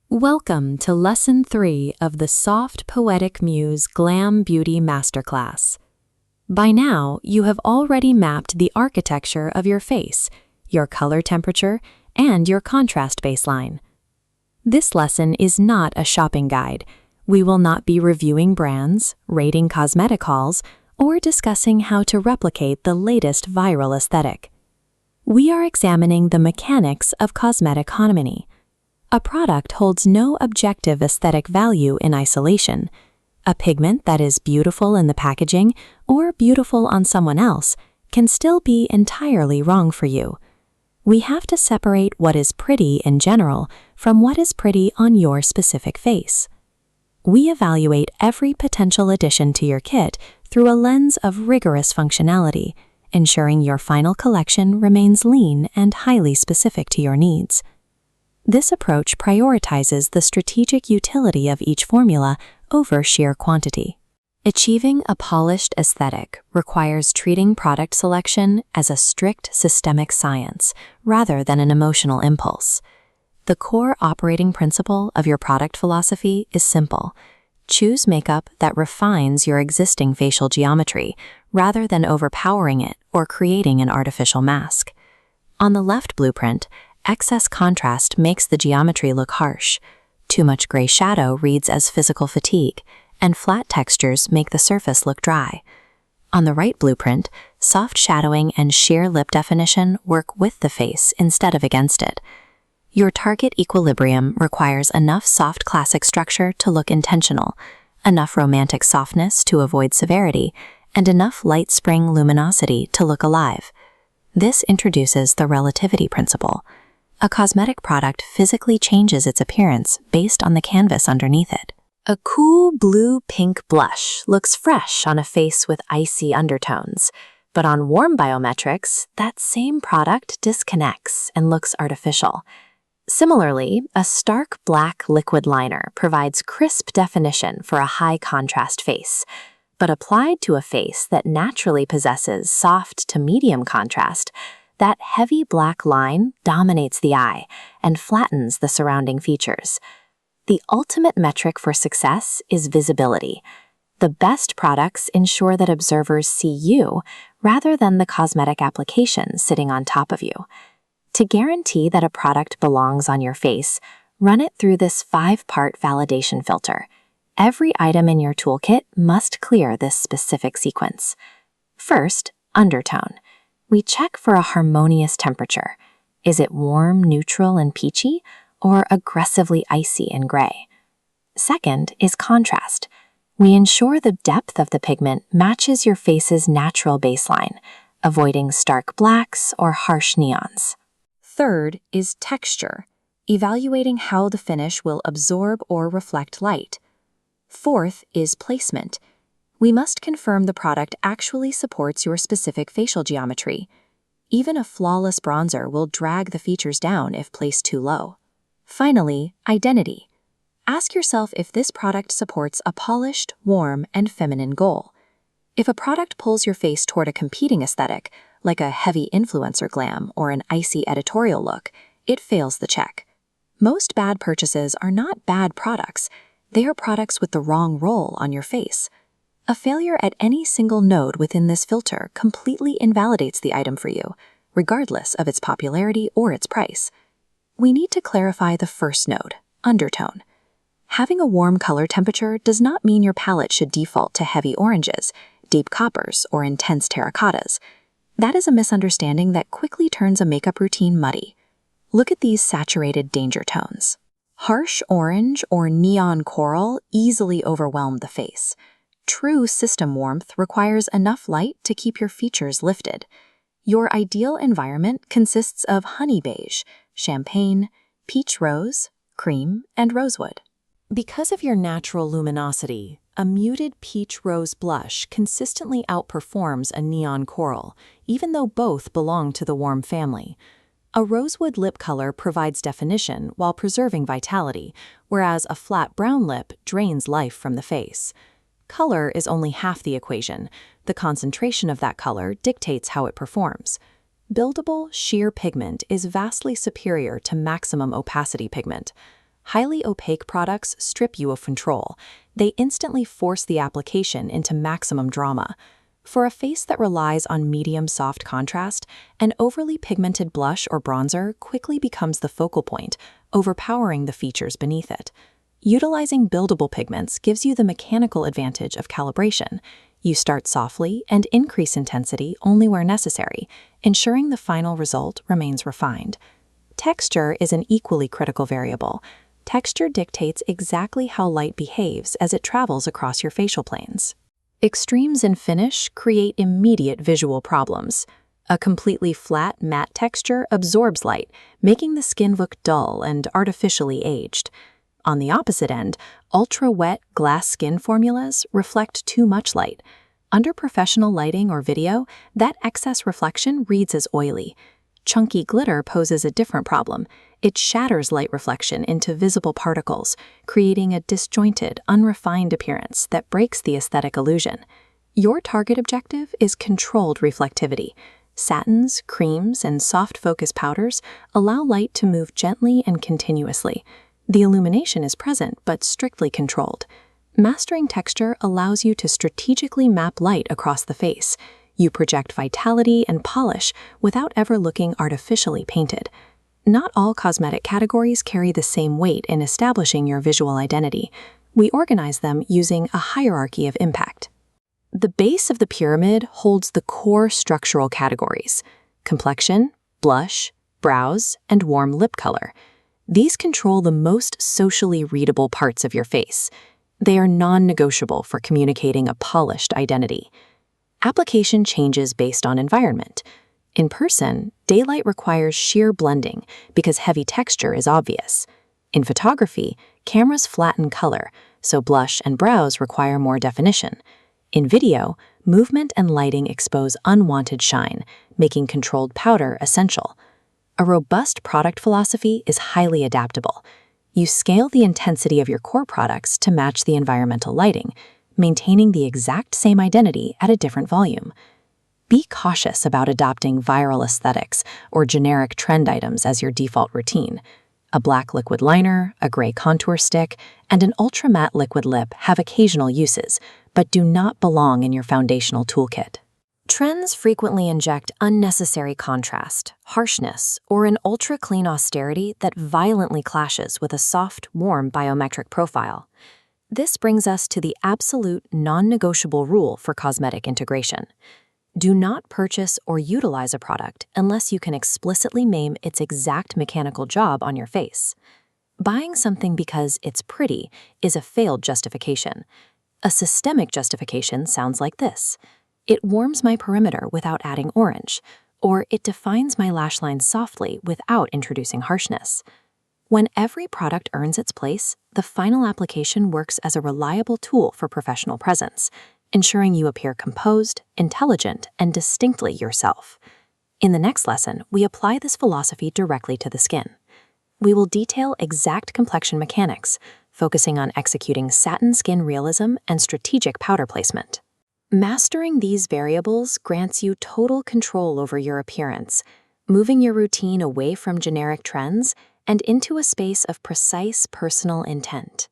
Welcome to Lesson 3 of the Soft Poetic Muse Glam Beauty Masterclass. By now, you have already mapped the architecture of your face, your color temperature, and your contrast baseline. This lesson is not a shopping guide. We will not be reviewing brands, rating cosmetic hauls, or discussing how to replicate the latest viral aesthetic. We are examining the mechanics of cosmetic harmony. A product holds no objective aesthetic value in isolation. A pigment that is beautiful in the packaging or beautiful on someone else can still be entirely wrong for you. We have to separate what is pretty in general from what is pretty on your specific face. We evaluate every potential addition to your kit through a lens of rigorous functionality, ensuring your final collection remains lean and highly specific to your needs. This approach prioritizes the strategic utility of each formula over sheer quantity. Achieving a polished aesthetic requires treating product selection as a strict systemic science rather than an emotional impulse. The core operating principle of your product philosophy is simple. Choose makeup that refines your existing facial geometry rather than overpowering it or creating an artificial mask. On the left blueprint, excess contrast makes the geometry look harsh. Too much gray shadow reads as physical fatigue, and flat textures make the surface look dry. On the right blueprint, soft shadowing and sheer lip definition work with the face instead of against it. Your target equilibrium requires enough soft classic structure to look intentional, enough romantic softness to avoid severity, and enough light spring luminosity to look alive. This introduces the relativity principle. A cosmetic product physically changes its appearance based on the canvas underneath it. A cool blue-pink blush looks fresh on a face with icy undertones, but on warm biometrics, that same product disconnects and looks artificial. Similarly, a stark black liquid liner provides crisp definition for a high-contrast face, but applied to a face that naturally possesses soft to medium contrast, that heavy black line dominates the eye and flattens the surrounding features. The ultimate metric for success is visibility. The best products ensure that observers see you rather than the cosmetic application sitting on top of you. To guarantee that a product belongs on your face, run it through this 5-part validation filter. Every item in your toolkit must clear this specific sequence. First, undertone. We check for a harmonious temperature. Is it warm, neutral, and peachy, or aggressively icy and gray? Second is contrast. We ensure the depth of the pigment matches your face's natural baseline, avoiding stark blacks or harsh neons. Third is texture, evaluating how the finish will absorb or reflect light. Fourth is placement. We must confirm the product actually supports your specific facial geometry. Even a flawless bronzer will drag the features down if placed too low. Finally, identity. Ask yourself if this product supports a polished, warm, and feminine goal. If a product pulls your face toward a competing aesthetic, like a heavy influencer glam or an icy editorial look, it fails the check. Most bad purchases are not bad products. They are products with the wrong role on your face. A failure at any single node within this filter completely invalidates the item for you, regardless of its popularity or its price. We need to clarify the first node, undertone. Having a warm color temperature does not mean your palette should default to heavy oranges, deep coppers, or intense terracottas. That is a misunderstanding that quickly turns a makeup routine muddy. Look at these saturated danger tones. Harsh orange or neon coral easily overwhelm the face. True system warmth requires enough light to keep your features lifted. Your ideal environment consists of honey beige, champagne, peach rose, cream, and rosewood. Because of your natural luminosity, a muted peach rose blush consistently outperforms a neon coral, even though both belong to the warm family. A rosewood lip color provides definition while preserving vitality, whereas a flat brown lip drains life from the face. Color is only half the equation. The concentration of that color dictates how it performs. Buildable, sheer pigment is vastly superior to maximum opacity pigment. Highly opaque products strip you of control. They instantly force the application into maximum drama. For a face that relies on medium soft contrast, an overly pigmented blush or bronzer quickly becomes the focal point, overpowering the features beneath it. Utilizing buildable pigments gives you the mechanical advantage of calibration. You start softly and increase intensity only where necessary, ensuring the final result remains refined. Texture is an equally critical variable. Texture dictates exactly how light behaves as it travels across your facial planes. Extremes in finish create immediate visual problems. A completely flat, matte texture absorbs light, making the skin look dull and artificially aged. On the opposite end, ultra-wet glass skin formulas reflect too much light. Under professional lighting or video, that excess reflection reads as oily. Chunky glitter poses a different problem. It shatters light reflection into visible particles, creating a disjointed, unrefined appearance that breaks the aesthetic illusion. Your target objective is controlled reflectivity. Satins, creams, and soft focus powders allow light to move gently and continuously. The illumination is present but strictly controlled. Mastering texture allows you to strategically map light across the face. You project vitality and polish without ever looking artificially painted. Not all cosmetic categories carry the same weight in establishing your visual identity. We organize them using a hierarchy of impact. The base of the pyramid holds the core structural categories: complexion, blush, brows, and warm lip color. These control the most socially readable parts of your face. They are non-negotiable for communicating a polished identity. Application changes based on environment. In person, daylight requires sheer blending because heavy texture is obvious. In photography, cameras flatten color, so blush and brows require more definition. In video, movement and lighting expose unwanted shine, making controlled powder essential. A robust product philosophy is highly adaptable. You scale the intensity of your core products to match the environmental lighting, maintaining the exact same identity at a different volume. Be cautious about adopting viral aesthetics or generic trend items as your default routine. A black liquid liner, a gray contour stick, and an ultra-matte liquid lip have occasional uses, but do not belong in your foundational toolkit. Trends frequently inject unnecessary contrast, harshness, or an ultra-clean austerity that violently clashes with a soft, warm biometric profile. This brings us to the absolute non-negotiable rule for cosmetic integration. Do not purchase or utilize a product unless you can explicitly name its exact mechanical job on your face. Buying something because it's pretty is a failed justification. A systemic justification sounds like this: it warms my perimeter without adding orange, or it defines my lash line softly without introducing harshness. When every product earns its place, the final application works as a reliable tool for professional presence, ensuring you appear composed, intelligent, and distinctly yourself. In the next lesson, we apply this philosophy directly to the skin. We will detail exact complexion mechanics, focusing on executing satin skin realism and strategic powder placement. Mastering these variables grants you total control over your appearance, moving your routine away from generic trends and into a space of precise personal intent.